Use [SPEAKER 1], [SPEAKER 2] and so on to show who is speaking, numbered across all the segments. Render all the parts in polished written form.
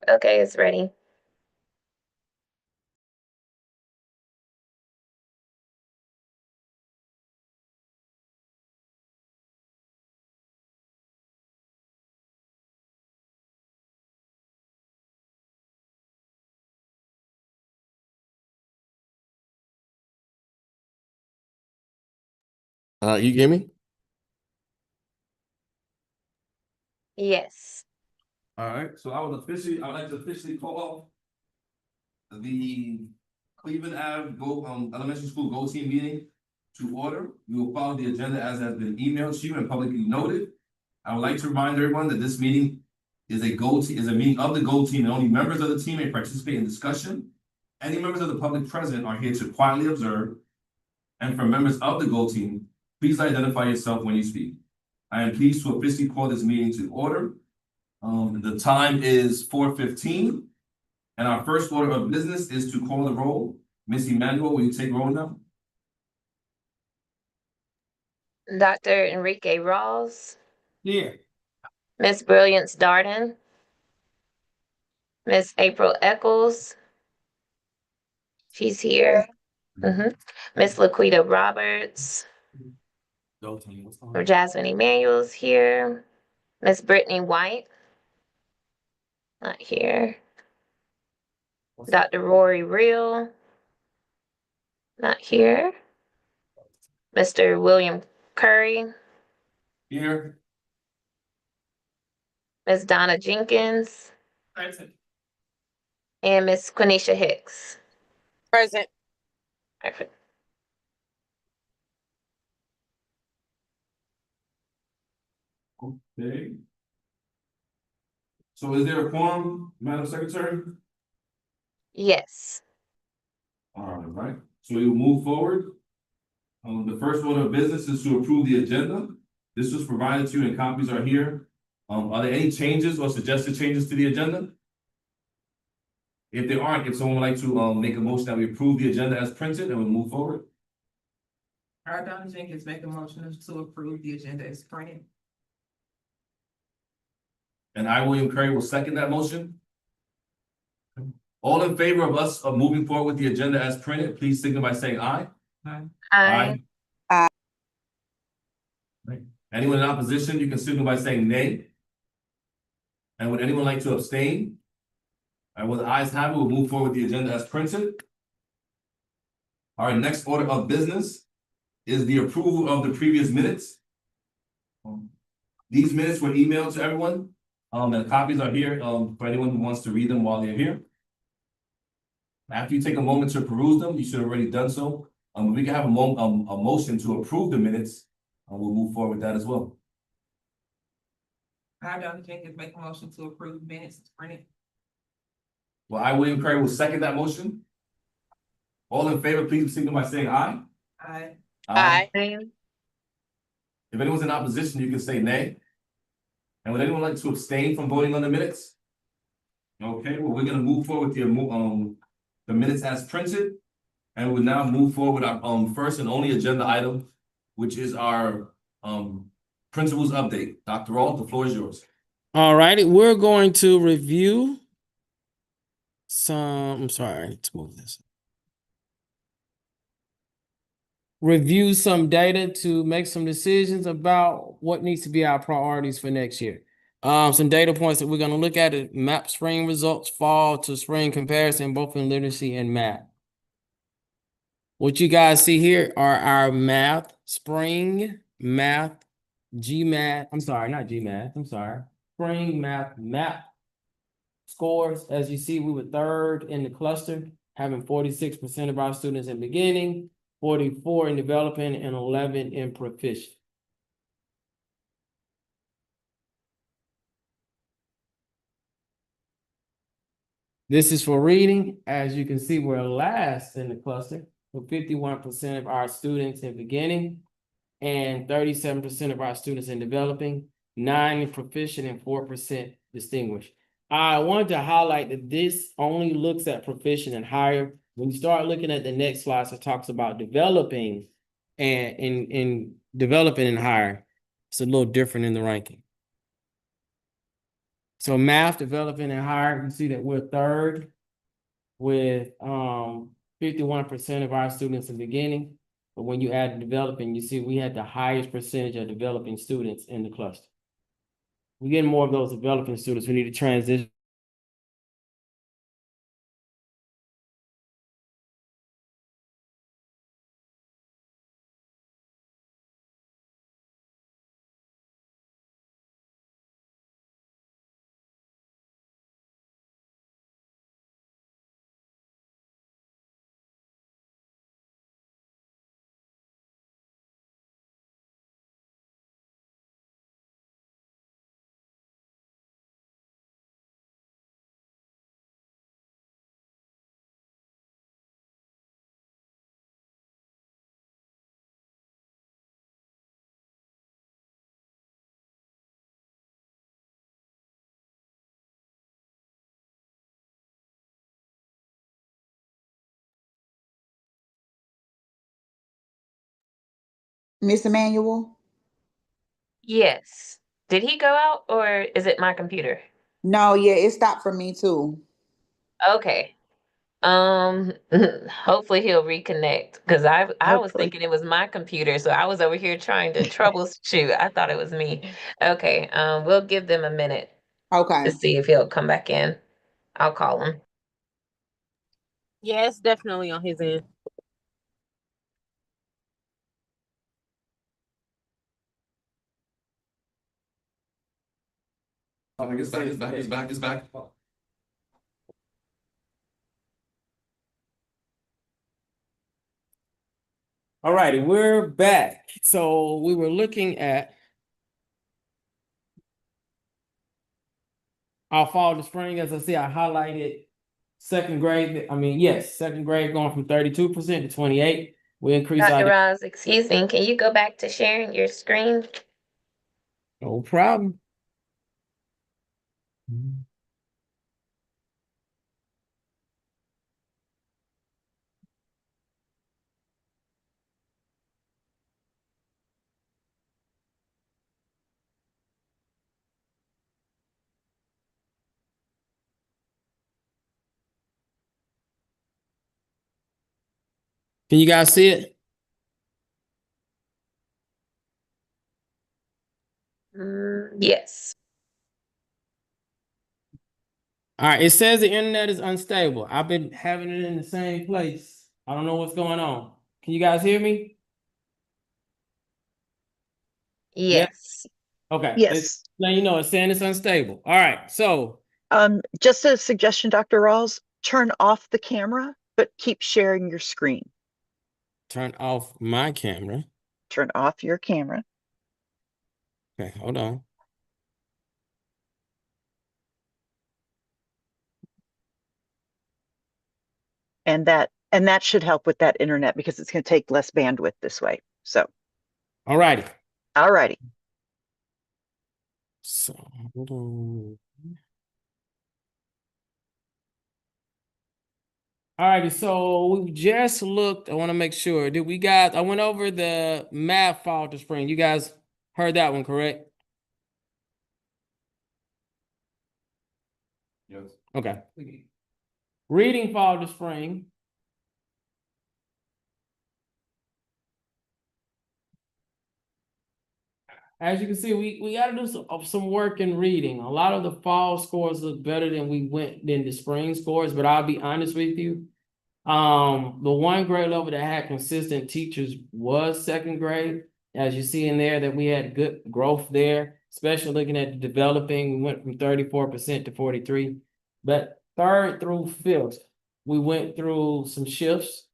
[SPEAKER 1] Okay, it's ready.
[SPEAKER 2] You hear me?
[SPEAKER 1] Yes.
[SPEAKER 2] All right. So I'd like to officially call the Cleveland Ave Elementary School Go Team meeting to order. We will follow the agenda as has been emailed to you and publicly noted. I would like to remind everyone that this meeting is a meeting of the Go Team, and only members of the team may participate in discussion. Any members of the public present are here to quietly observe. And for members of the Go Team, please identify yourself when you speak. I am pleased to officially call this meeting to order. The time is 4:15, and our first order of business is to call the roll. Ms. Emmanuel, will you take roll now?
[SPEAKER 1] Dr. Enrique Rawls,
[SPEAKER 2] Here.
[SPEAKER 1] Miss Brilliance Darden, Miss April Eccles, she's here. Miss Laquita Roberts, Jasmine Emanuel's here. Miss Brittany White, not here. Dr. Rory Real, not here. Mr. William Curry,
[SPEAKER 2] Here.
[SPEAKER 1] Miss Donna Jenkins,
[SPEAKER 3] Present.
[SPEAKER 1] and Miss Quenisha Hicks.
[SPEAKER 3] Present.
[SPEAKER 1] Perfect.
[SPEAKER 2] Okay. So is there a quorum, Madam Secretary?
[SPEAKER 1] Yes.
[SPEAKER 2] All right, so we will move forward. The first order of business is to approve the agenda. This was provided to you and copies are here. Are there any changes or suggested changes to the agenda? If there aren't, if someone would like to make a motion that we approve the agenda as printed, and we'll move forward.
[SPEAKER 3] Donna Jenkins make a motion to approve the agenda as printed.
[SPEAKER 2] And I, William Curry, will second that motion. All in favor of us moving forward with the agenda as printed, please signal by saying aye.
[SPEAKER 1] Aye.
[SPEAKER 3] Aye.
[SPEAKER 2] Right. Anyone in opposition, you can signal by saying nay. And would anyone like to abstain? All right, well, the ayes have it, we'll move forward with the agenda as printed. All right, next order of business is the approval of the previous minutes. These minutes were emailed to everyone, and copies are here, for anyone who wants to read them while they're here. After you take a moment to peruse them, you should have already done so. We can have a motion to approve the minutes, and we'll move forward with that as well.
[SPEAKER 3] Donna Jenkins make a motion to approve minutes as printed.
[SPEAKER 2] Well, I, William Curry, will second that motion. All in favor, please signal by saying aye.
[SPEAKER 3] Aye.
[SPEAKER 1] Aye.
[SPEAKER 2] If anyone's in opposition, you can say nay. And would anyone like to abstain from voting on the minutes? Okay, well, we're gonna move forward with the minutes as printed. And we'll now move forward with our first and only agenda item, which is our principals update. Dr. Rawls, the floor is yours.
[SPEAKER 4] All righty, we're going to review some, I'm sorry, let's move this. Review some data to make some decisions about what needs to be our priorities for next year. Some data points that we're going to look at is MAP spring results, fall to spring comparison, both in literacy and math. What you guys see here are our math, spring, math, GMAT, spring, math, MAP scores. As you see, we were third in the cluster, having 46% of our students in beginning, 44 in developing, and 11 in proficient. This is for reading. As you can see, we're last in the cluster with 51% of our students in beginning and 37% of our students in developing, 9 in proficient, and 4% distinguished. I wanted to highlight that this only looks at proficient and higher. When you start looking at the next slide, it talks about developing and in developing and higher. It's a little different in the ranking. So math, developing and higher, you see that we're third with 51% of our students in beginning. But when you add developing, you see we had the highest percentage of developing students in the cluster. We get more of those developing students. We need to transition.
[SPEAKER 5] Miss Emmanuel?
[SPEAKER 1] Yes. Did he go out or is it my computer?
[SPEAKER 5] No, yeah, it stopped for me too.
[SPEAKER 1] Okay. Hopefully he'll reconnect because I was
[SPEAKER 5] Hopefully.
[SPEAKER 1] thinking it was my computer, so I was over here trying to troubleshoot. I thought it was me. Okay, we'll give them a minute to
[SPEAKER 5] Okay.
[SPEAKER 1] see if he'll come back in. I'll call him.
[SPEAKER 6] Yeah, it's definitely on his end.
[SPEAKER 2] Oh, it's back.
[SPEAKER 4] All righty, we're back. So we were looking at our fall to spring. As I see, I highlighted second grade. Second grade going from 32% to 28. We increased
[SPEAKER 1] Dr.
[SPEAKER 4] our,
[SPEAKER 1] Ross, excuse me, can you go back to sharing your screen?
[SPEAKER 4] no problem. Can you guys see it?
[SPEAKER 1] Yes.
[SPEAKER 4] All right, it says the internet is unstable. I've been having it in the same place. I don't know what's going on. Can you guys hear me?
[SPEAKER 1] Yes.
[SPEAKER 4] Okay.
[SPEAKER 7] Yes.
[SPEAKER 4] Now you know it's saying it's unstable. All right, so
[SPEAKER 7] Just a suggestion, Dr. Rawls, turn off the camera, but keep sharing your screen.
[SPEAKER 4] turn off my camera.
[SPEAKER 7] Turn off your camera.
[SPEAKER 4] Okay, hold on.
[SPEAKER 7] And that should help with that internet because it's going to take less bandwidth this way. So,
[SPEAKER 4] All righty.
[SPEAKER 7] all righty.
[SPEAKER 4] So hold on. All righty, so we just looked. I want to make sure. I went over the math fall to spring. You guys heard that one, correct?
[SPEAKER 2] Yes.
[SPEAKER 4] Okay. Reading fall to spring. As you can see, we got to do some work in reading. A lot of the fall scores look better than the spring scores, but I'll be honest with you. The one grade level that had consistent teachers was second grade. As you see in there that we had good growth there, especially looking at the developing, we went from 34% to 43%. But third through fifth, we went through some shifts.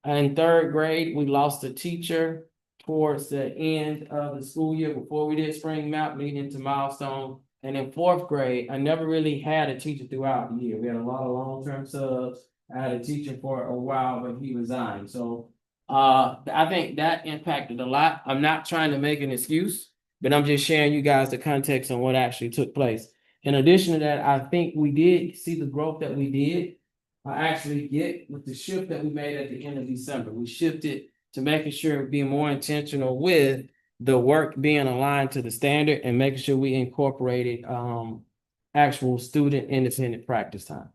[SPEAKER 4] In third grade, we lost a teacher towards the end of the school year before we did spring map leading into milestone. And in fourth grade, I never really had a teacher throughout the year. We had a lot of long-term subs. I had a teacher for a while, but he resigned. So I think that impacted a lot. I'm not trying to make an excuse, but I'm just sharing you guys the context on what actually took place. In addition to that, I think we did see the growth that we did actually get with the shift that we made at the end of December. We shifted to making sure being more intentional with the work being aligned to the standard and making sure we incorporated actual student independent practice time.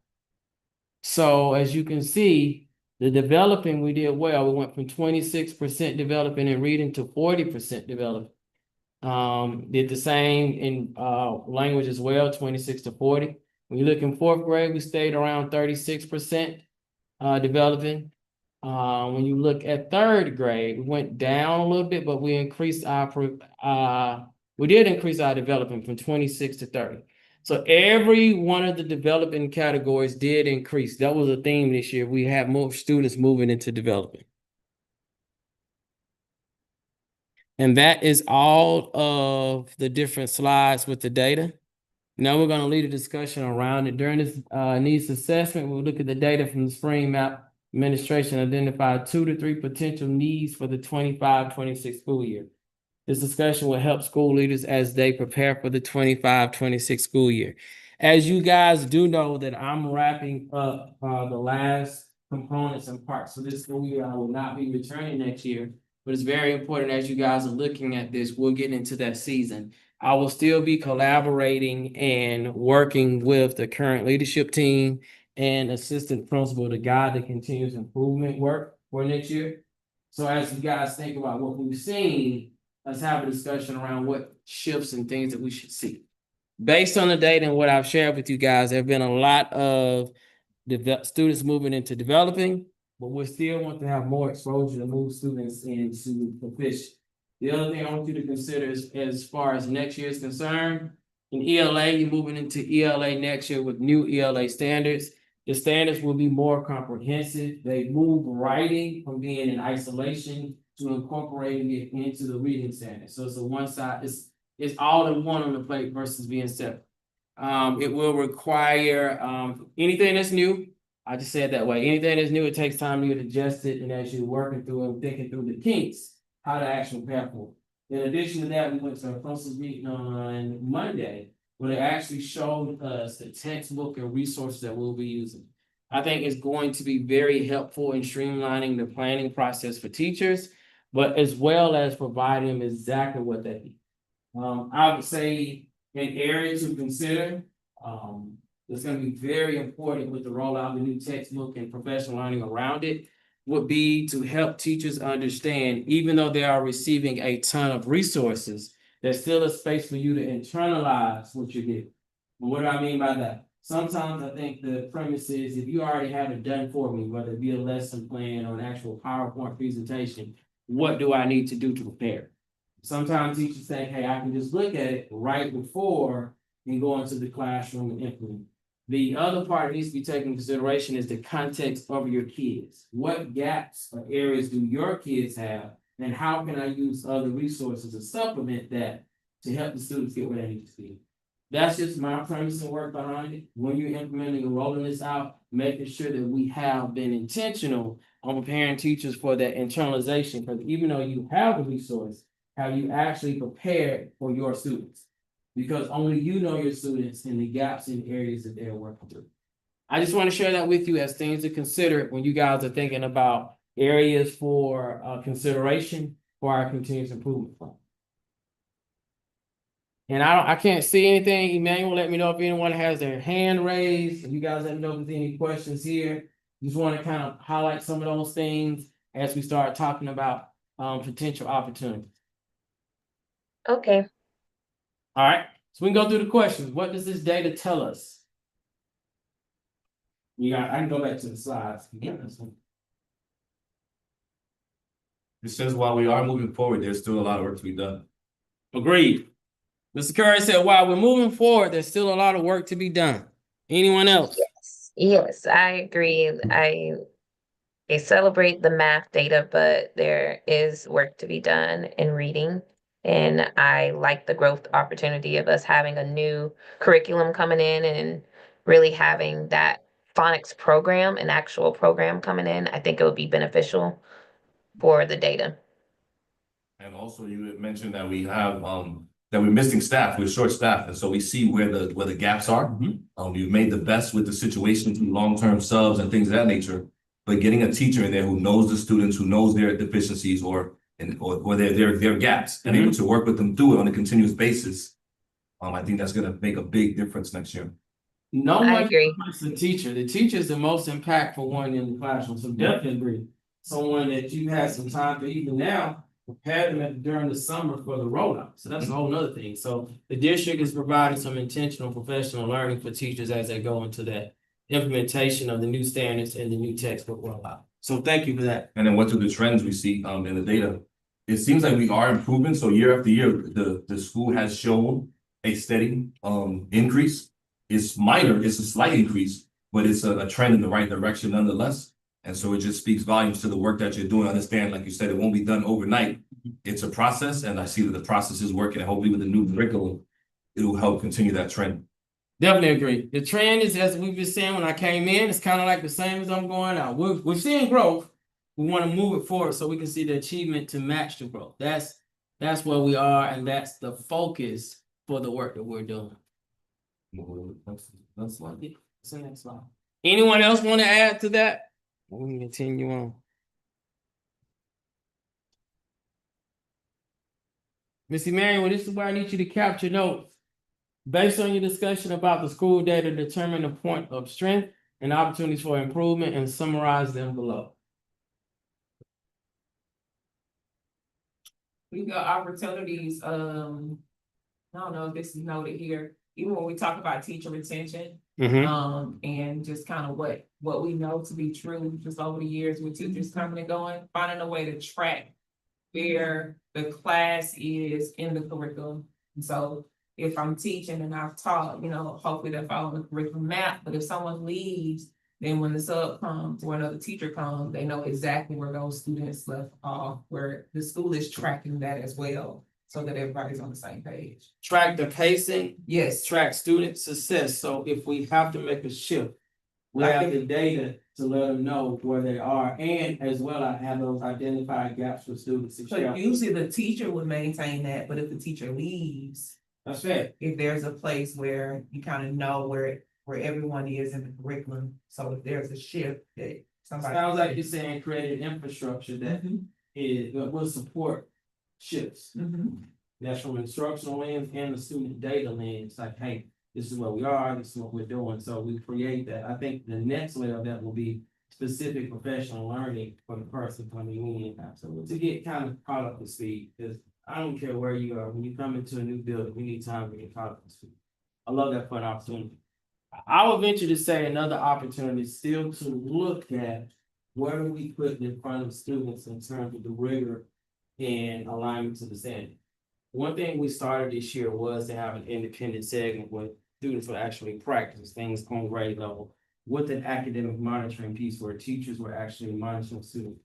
[SPEAKER 4] So as you can see, the developing, we did well. We went from 26% developing and reading to 40% developing. Did the same in language as well, 26 to 40. When you look in fourth grade, we stayed around 36% developing. When you look at third grade, we went down a little bit, but we increased we did increase our development from 26 to 30. So every one of the development categories did increase. That was a theme this year. We have more students moving into development. And that is all of the different slides with the data. Now we're going to lead a discussion around it. During this needs assessment, we'll look at the data from the Spring Map Administration, identified 2 to 3 potential needs for the 25-26 school year. This discussion will help school leaders as they prepare for the 25-26 school year. As you guys do know that I'm wrapping up the last components and parts of this school year. I will not be returning next year, but it's very important as you guys are looking at this, we'll get into that season. I will still be collaborating and working with the current leadership team and assistant principal to guide the continuous improvement work for next year. So as you guys think about what we've seen, let's have a discussion around what shifts and things that we should see. Based on the data and what I've shared with you guys, there have been a lot of students moving into developing, but we still want to have more exposure to move students into proficient. The other thing I want you to consider is, as far as next year is concerned, in ELA, you're moving into ELA next year with new ELA standards. The standards will be more comprehensive. They move writing from being in isolation to incorporating it into the reading standards. So it's a one side, it's all in one on the plate versus being separate. It will require anything that's new. I just said that way. Anything that's new, it takes time to get adjusted, and as you're working through and thinking through the kinks, how to actually prepare for it. In addition to that, we went to a principals meeting on Monday, where they actually showed us the textbook and resources that we'll be using. I think it's going to be very helpful in streamlining the planning process for teachers, but as well as providing them exactly what they need. I would say in areas to consider, it's going to be very important with the rollout of the new textbook and professional learning around it, would be to help teachers understand, even though they are receiving a ton of resources, there's still a space for you to internalize what you get. And what do I mean by that? Sometimes I think the premise is, if you already have it done for me, whether it be a lesson plan or an actual PowerPoint presentation, what do I need to do to prepare? Sometimes teachers think, hey, I can just look at it right before and go into the classroom and implement. The other part that needs to be taken into consideration is the context of your kids. What gaps or areas do your kids have? And how can I use other resources to supplement that to help the students get where they need to be? That's just my premise and work behind it. When you're implementing and rolling this out, making sure that we have been intentional on preparing teachers for that internalization. Because even though you have the resource, have you actually prepared for your students? Because only you know your students and the gaps in areas that they're working through. I just want to share that with you as things to consider when you guys are thinking about areas for consideration for our continuous improvement plan. And I can't see anything. Emmanuel, let me know if anyone has their hand raised. You guys let me know if there's any questions here. Just want to kind of highlight some of those things as we start talking about potential opportunities.
[SPEAKER 1] Okay.
[SPEAKER 4] All right, so we can go through the questions. What does this data tell us? I can go back to the slides.
[SPEAKER 2] It says while we are moving forward, there's still a lot of work to be done.
[SPEAKER 4] Agreed. Mr. Curry said, while we're moving forward, there's still a lot of work to be done. Anyone else?
[SPEAKER 1] Yes, I agree. I celebrate the math data, but there is work to be done in reading. And I like the growth opportunity of us having a new curriculum coming in and really having that phonics program, an actual program coming in. I think it would be beneficial for the data.
[SPEAKER 2] And also you had mentioned that we have that we're missing staff, we're short staffed, and so we see where the gaps are. We've made the best with the situation through long-term subs and things of that nature, but getting a teacher in there who knows the students, who knows their deficiencies or their gaps, and able to work with them through it on a continuous basis I think that's gonna make a big difference next year.
[SPEAKER 4] No
[SPEAKER 1] I
[SPEAKER 4] one
[SPEAKER 1] agree.
[SPEAKER 4] is the teacher. The teacher is the most impactful one in the classroom, so definitely agree. Someone that you had some time to even now prepare them during the summer for the rollout. So that's a whole nother thing. So the district is providing some intentional professional learning for teachers as they go into that implementation of the new standards and the new textbook rollout. So thank you for that.
[SPEAKER 2] And then what are the trends we see in the data? It seems like we are improving, so year after year, the school has shown a steady increase. It's minor, it's a slight increase, but it's a trend in the right direction nonetheless. And so it just speaks volumes to the work that you're doing. Understand, like you said, it won't be done overnight. It's a process, and I see that the process is working, and hopefully with the new curriculum, it'll help continue that trend.
[SPEAKER 4] Definitely agree. The trend is, as we've been saying when I came in, it's kind of like the same as I'm going out. We're seeing growth. We want to move it forward so we can see the achievement to match the growth. That's where we are, and that's the focus for the work that we're doing.
[SPEAKER 2] That's like.
[SPEAKER 4] It's the next slide. Anyone else want to add to that? We can continue on. Miss Emmanuel, this is where I need you to capture notes. Based on your discussion about the school data, determine the point of strength and opportunities for improvement and summarize them below.
[SPEAKER 3] We got opportunities, I don't know if this is noted here, even when we talk about teacher retention. And just kind of what we know to be true just over the years with teachers coming and going, finding a way to track where the class is in the curriculum. And so if I'm teaching and I've taught, hopefully they're following the curriculum map, but if someone leaves, then when the sub comes or another teacher comes, they know exactly where those students left off, where the school is tracking that as well, so that everybody's on the same page.
[SPEAKER 4] Track the pacing,
[SPEAKER 3] Yes,
[SPEAKER 4] track student success. So if we have to make a shift, we have the data to let them know where they are, and as well, I have those identified gaps for students. to
[SPEAKER 3] so
[SPEAKER 4] share.
[SPEAKER 3] usually the teacher would maintain that, but if the teacher leaves,
[SPEAKER 4] That's fair.
[SPEAKER 3] if there's a place where you kind of know where everyone is in the curriculum, so if there's a shift that somebody.
[SPEAKER 4] Sounds like you're saying create an infrastructure that will support shifts. That's from instructional lens and the student data lens, like, hey, this is where we are, this is what we're doing, so we create that. I think the next layer of that will be specific professional learning for the person coming in. Absolutely. To get kind of caught up to speed, because I don't care where you are, when you come into a new building, we need time to get caught up to speed. I love that fun opportunity. I would venture to say another opportunity is still to look at where do we put in front of students in terms of the rigor and alignment to the standard. One thing we started this year was to have an independent segment where students would actually practice things on grade level with an academic monitoring piece where teachers were actually monitoring students.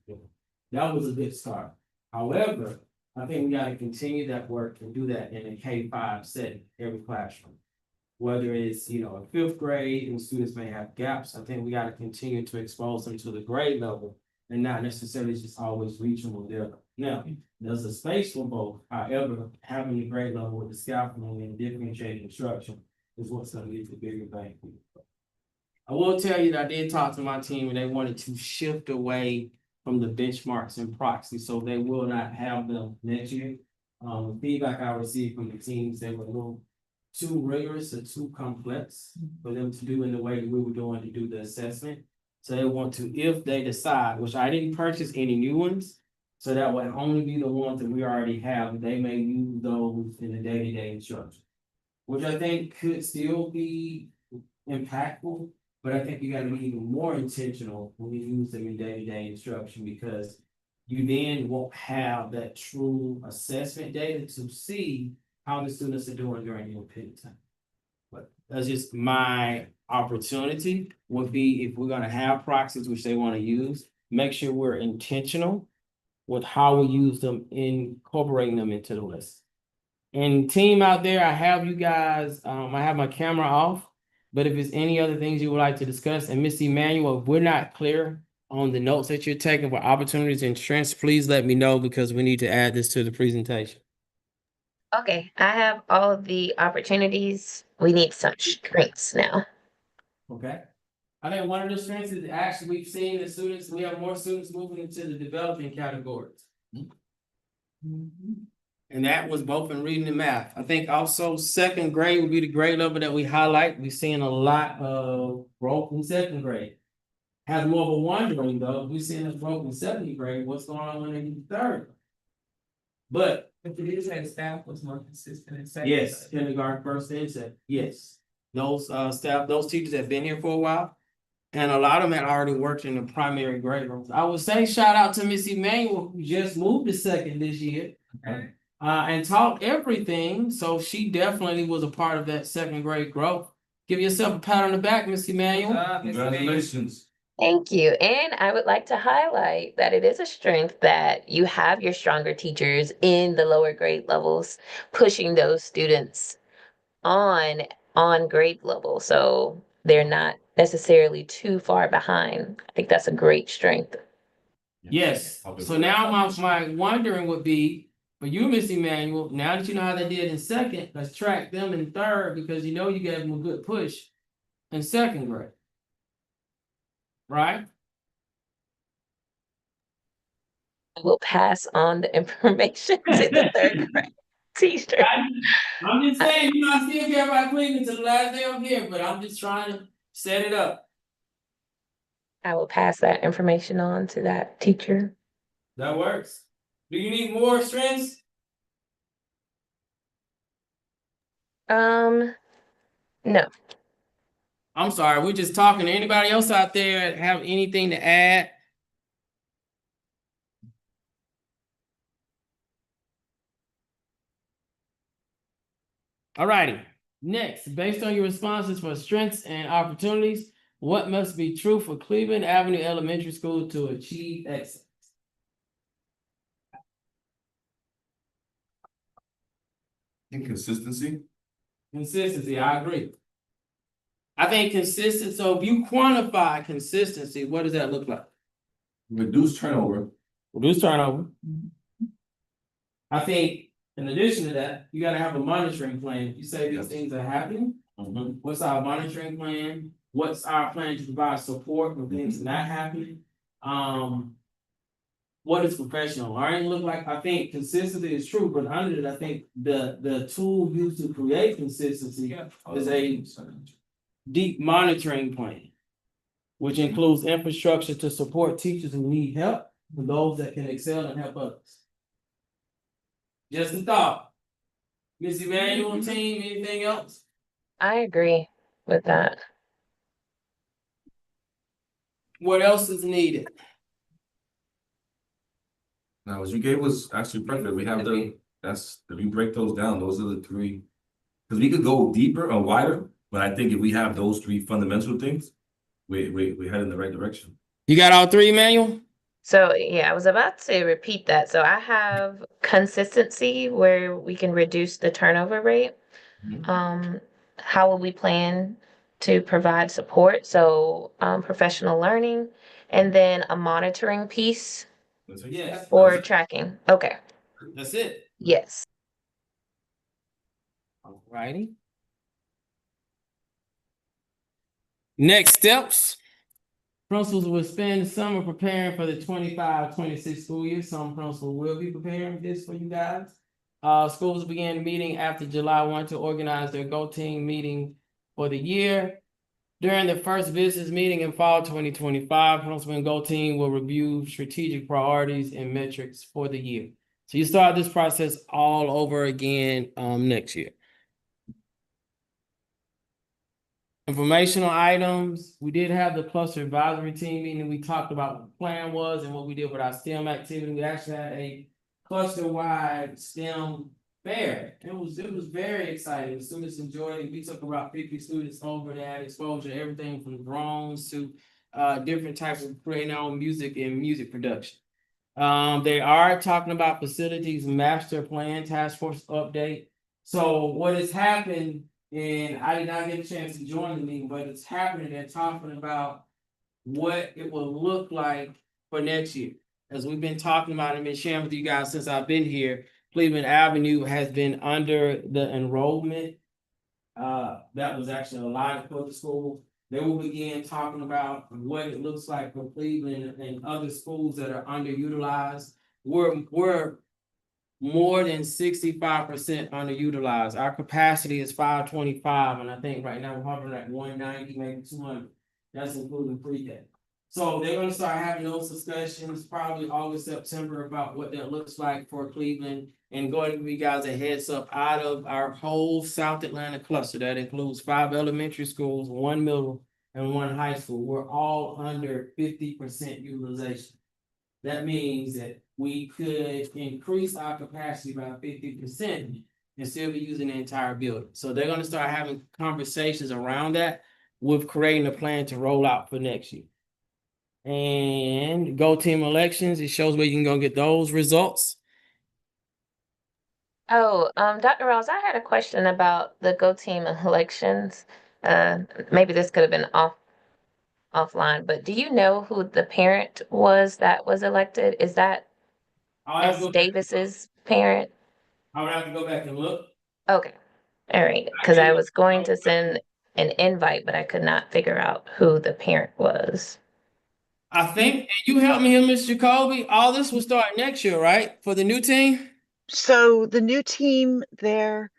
[SPEAKER 4] That was a good start. However, I think we got to continue that work and do that in a K-5 setting, every classroom. Whether it's, a fifth grade and students may have gaps, I think we got to continue to expose them to the grade level and not necessarily just always regional there. Now, there's a space for both. However, having the grade level with the scaffolding and differentiated instruction is what's going to lead to bigger bang. I will tell you that I did talk to my team and they wanted to shift away from the benchmarks and proxy, so they will not have them next year. The feedback I received from the teams, they were a little too rigorous or too complex for them to do in the way that we were doing to do the assessment. So they want to, if they decide, which I didn't purchase any new ones, so that would only be the ones that we already have, they may use those in the day-to-day instruction. Which I think could still be impactful, but I think you gotta be even more intentional when you use them in day-to-day instruction, because you then won't have that true assessment data to see how the students are doing during your period of time. But that's just my opportunity would be, if we're gonna have proxies, which they wanna use, make sure we're intentional with how we use them, incorporating them into the list. And team out there, I have you guys, I have my camera off, but if there's any other things you would like to discuss, and Miss Emmanuel, if we're not clear on the notes that you're taking for opportunities and strengths, please let me know, because we need to add this to the presentation.
[SPEAKER 1] Okay, I have all of the opportunities. We need some strengths now.
[SPEAKER 4] Okay. I think one of the strengths is actually we've seen the students, we have more students moving into the developing categories. And that was both in reading and math. I think also second grade would be the grade level that we highlight. We're seeing a lot of growth in second grade. Has more of a wondering though, we're seeing this growth in seventh grade, what's going on in third? But
[SPEAKER 3] But it is that staff was more consistent in second.
[SPEAKER 4] yes, kindergarten, first and second, yes. Those staff, those teachers have been here for a while. And a lot of them had already worked in the primary grade rooms. I would say shout out to Miss Emmanuel, who just moved to second this year.
[SPEAKER 3] Okay.
[SPEAKER 4] And taught everything, so she definitely was a part of that second grade growth. Give yourself a pat on the back, Miss Emmanuel.
[SPEAKER 3] Miss Emmanuel.
[SPEAKER 2] Congratulations.
[SPEAKER 1] Thank you. And I would like to highlight that it is a strength that you have your stronger teachers in the lower grade levels, pushing those students on grade level. So they're not necessarily too far behind. I think that's a great strength.
[SPEAKER 4] Yes, so now my wondering would be, for you, Miss Emmanuel, now that you know how they did in second, let's track them in third, because you know you gave them a good push in second grade. Right?
[SPEAKER 1] I will pass on the information to the third grade teacher.
[SPEAKER 4] I'm just saying, you know, I still care about Cleveland till the last day I'm here, but I'm just trying to set it up.
[SPEAKER 1] I will pass that information on to that teacher.
[SPEAKER 4] That works. Do you need more strengths?
[SPEAKER 1] No.
[SPEAKER 4] I'm sorry, we're just talking. Anybody else out there have anything to add? Alrighty, next, based on your responses for strengths and opportunities, what must be true for Cleveland Avenue Elementary School to achieve excellence?
[SPEAKER 2] Inconsistency.
[SPEAKER 4] Consistency, I agree. I think consistent, so if you quantify consistency, what does that look like?
[SPEAKER 2] Reduce turnover.
[SPEAKER 4] Reduce turnover. I think in addition to that, you gotta have a monitoring plan. You say these
[SPEAKER 2] Yes.
[SPEAKER 4] things are happening. What's our monitoring plan? What's our plan to provide support when things are not happening? What does professional learning look like? I think consistency is true, but under it, I think the tool used to create consistency is a deep monitoring plan, which includes infrastructure to support teachers who need help, and those that can excel and help others. Just a thought. Miss Emmanuel, team, anything else?
[SPEAKER 1] I agree with that.
[SPEAKER 4] What else is needed?
[SPEAKER 2] Now, what you gave was actually perfect. We have if we break those down, those are the three. Because we could go deeper or wider, but I think if we have those three fundamental things, we head in the right direction.
[SPEAKER 4] You got all three, Emmanuel?
[SPEAKER 1] So yeah, I was about to repeat that. So I have consistency where we can reduce the turnover rate. How will we plan to provide support? So professional learning and then a monitoring piece
[SPEAKER 4] Yes.
[SPEAKER 1] or tracking. Okay.
[SPEAKER 4] That's it.
[SPEAKER 1] Yes.
[SPEAKER 4] Alrighty. Next steps. Principals will spend the summer preparing for the 25-26 school year. Some principals will be preparing this for you guys. Schools began meeting after July 1 to organize their Go Team meeting for the year. During the first business meeting in fall 2025, Principal and Go Team will review strategic priorities and metrics for the year. So you start this process all over again next year. Informational items. We did have the cluster advisory team meeting. We talked about what the plan was and what we did with our STEM activity. We actually had a cluster-wide STEM fair. It was very exciting. The students enjoyed it. We took about 50 students over and had exposure to everything from drones to different types of creating our own music and music production. They are talking about facilities master plan task force update. So what has happened, and I did not get a chance to join the meeting, but it's happening. They're talking about what it will look like for next year. As we've been talking about and been sharing with you guys since I've been here, Cleveland Avenue has been under the enrollment. That was actually allotted for the school. They will begin talking about what it looks like for Cleveland and other schools that are underutilized. We're more than 65% underutilized. Our capacity is 525, and I think right now we're hovering at 190, maybe 200. That's including pre-K. So they're gonna start having those discussions probably August, September about what that looks like for Cleveland. And going to give you guys a heads up, out of our whole South Atlanta cluster, that includes 5 elementary schools, 1 middle and 1 high school, we're all under 50% utilization. That means that we could increase our capacity by 50% and still be using the entire building. So they're gonna start having conversations around that with creating a plan to roll out for next year. And Go Team Elections, it shows where you can go get those results.
[SPEAKER 1] Oh, Dr. Ross, I had a question about the Go Team elections. Maybe this could have been offline, but do you know who the parent was that was elected? Is that
[SPEAKER 4] I'll have to
[SPEAKER 1] S.
[SPEAKER 4] go-
[SPEAKER 1] Davis's parent?
[SPEAKER 4] I would have to go back and look.
[SPEAKER 1] Okay, all right, because I was going to send an invite, but I could not figure out who the parent was.
[SPEAKER 4] I think, and you help me here, Mr. Jacoby, all this will start next year, right? For the new team?
[SPEAKER 7] So the new team, their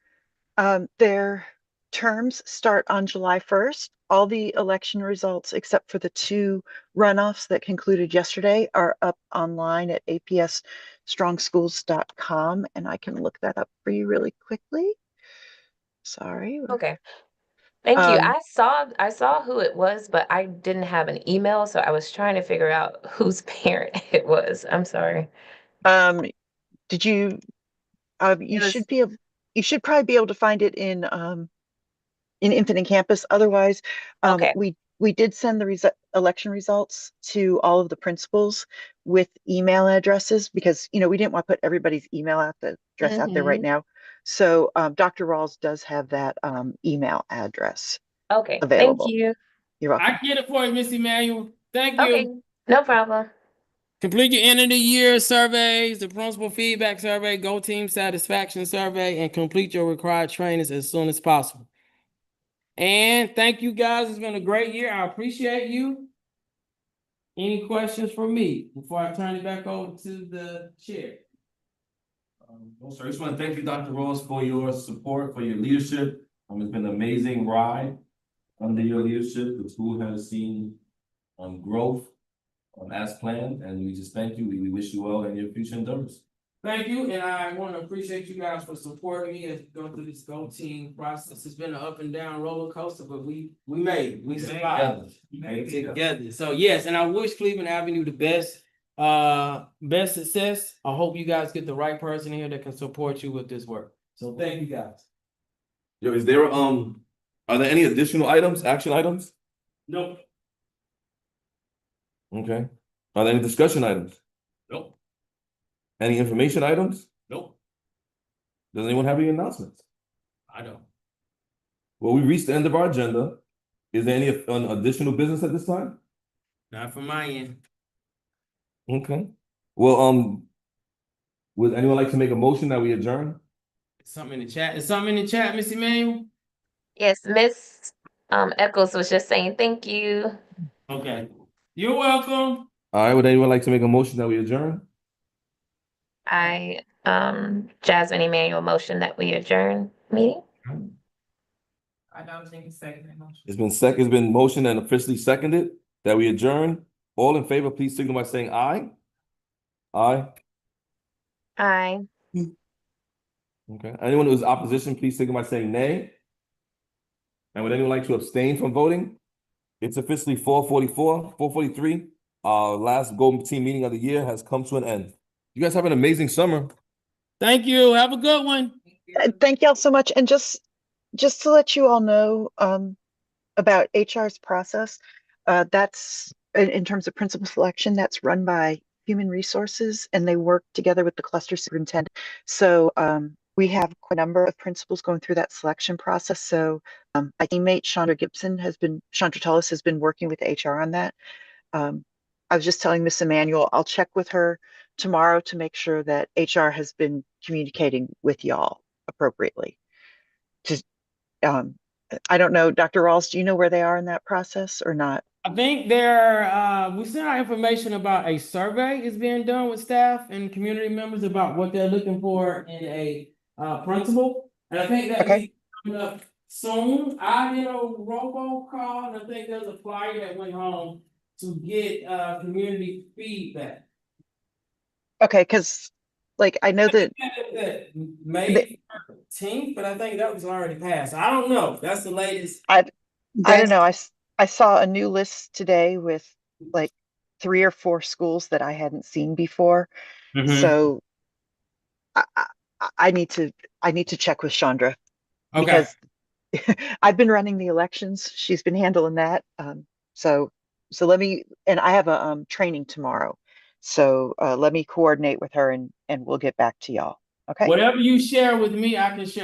[SPEAKER 7] terms start on July 1st. All the election results, except for the 2 runoffs that concluded yesterday, are up online at apsstrongschools.com, and I can look that up for you really quickly. Sorry.
[SPEAKER 1] Okay, thank you.
[SPEAKER 7] Um,
[SPEAKER 1] I saw who it was, but I didn't have an email, so I was trying to figure out whose parent it was. I'm sorry.
[SPEAKER 7] Did you, you
[SPEAKER 1] It was
[SPEAKER 7] should be able, you should probably be able to find it in Infinite Campus. Otherwise,
[SPEAKER 1] okay.
[SPEAKER 7] we did send the election results to all of the principals with email addresses because, you know, we didn't want to put everybody's email address out there right now. So Dr. Rawls does have that email address
[SPEAKER 1] Okay, thank
[SPEAKER 7] available.
[SPEAKER 1] you.
[SPEAKER 7] You're welcome.
[SPEAKER 4] I get it for you, Miss Emmanuel. Thank you.
[SPEAKER 1] Okay, no problem.
[SPEAKER 4] Complete your end of the year surveys, the principal feedback survey, Go Team satisfaction survey, and complete your required trainings as soon as possible. And thank you guys. It's been a great year. I appreciate you. Any questions for me before I turn it back over to the chair?
[SPEAKER 2] No, sir. I just want to thank you, Dr. Ross, for your support, for your leadership. It's been an amazing ride under your leadership. The school has seen growth as planned, and we just thank you. We wish you well in your future endeavors.
[SPEAKER 4] Thank you, and I want to appreciate you guys for supporting me as we go through this Go Team process. It's been an up and down roller coaster, but we made it. We survived together. So yes, and I wish Cleveland Avenue the best success. I hope you guys get the right person here that can support you with this work. So thank you guys.
[SPEAKER 2] Yo, is there are there any additional action items?
[SPEAKER 4] Nope.
[SPEAKER 2] Okay. Are there any discussion items?
[SPEAKER 4] Nope.
[SPEAKER 2] Any information items?
[SPEAKER 4] Nope.
[SPEAKER 2] Does anyone have any announcements?
[SPEAKER 4] I don't.
[SPEAKER 2] Well, we reached the end of our agenda. Is there any additional business at this time?
[SPEAKER 4] Not from my end.
[SPEAKER 2] Okay. Well, would anyone like to make a motion that we adjourn?
[SPEAKER 4] Something in the chat. Is something in the chat, Miss Emmanuel?
[SPEAKER 1] Yes, Miss Eccles was just saying thank you.
[SPEAKER 4] Okay. You're welcome.
[SPEAKER 2] All right, would anyone like to make a motion that we adjourn?
[SPEAKER 1] I Jasmine Emmanuel motion that we adjourn meeting.
[SPEAKER 3] I don't think it's second motion.
[SPEAKER 2] It's been motioned and officially seconded that we adjourn. All in favor, please signal by saying aye. Aye.
[SPEAKER 1] Aye.
[SPEAKER 2] Okay. Anyone who's opposition, please signal by saying nay. And would anyone like to abstain from voting? It's officially 4:43. Our last Go Team meeting of the year has come to an end. You guys have an amazing summer.
[SPEAKER 4] Thank you. Have a good one.
[SPEAKER 7] Thank y'all so much. And just to let you all know about HR's process, that's in terms of principal selection, that's run by Human Resources, and they work together with the cluster superintendent. So we have quite a number of principals going through that selection process. So my teammate Chandra Tullis has been working with HR on that. I was just telling Miss Emmanuel, I'll check with her tomorrow to make sure that HR has been communicating with y'all appropriately. I don't know, Dr. Rawls, do you know where they are in that process or not?
[SPEAKER 4] I think we sent out information about a survey is being done with staff and community members about what they're looking for in a principal. And I think that
[SPEAKER 7] Okay.
[SPEAKER 4] coming up soon. I did a robocall, and I think there's a flyer that went home to get community feedback.
[SPEAKER 7] Okay, because like I know that
[SPEAKER 4] May 13th, but I think that was already passed. I don't know. That's the latest.
[SPEAKER 7] I don't
[SPEAKER 5] That's,
[SPEAKER 7] know. I saw a new list today with like 3 or 4 schools that I hadn't seen before. So I need to check with Chandra
[SPEAKER 4] Okay.
[SPEAKER 7] because I've been running the elections. She's been handling that. So let me, and I have a training tomorrow. So let me coordinate with her and we'll get back to y'all. Okay.
[SPEAKER 4] Whatever you share with me, I can share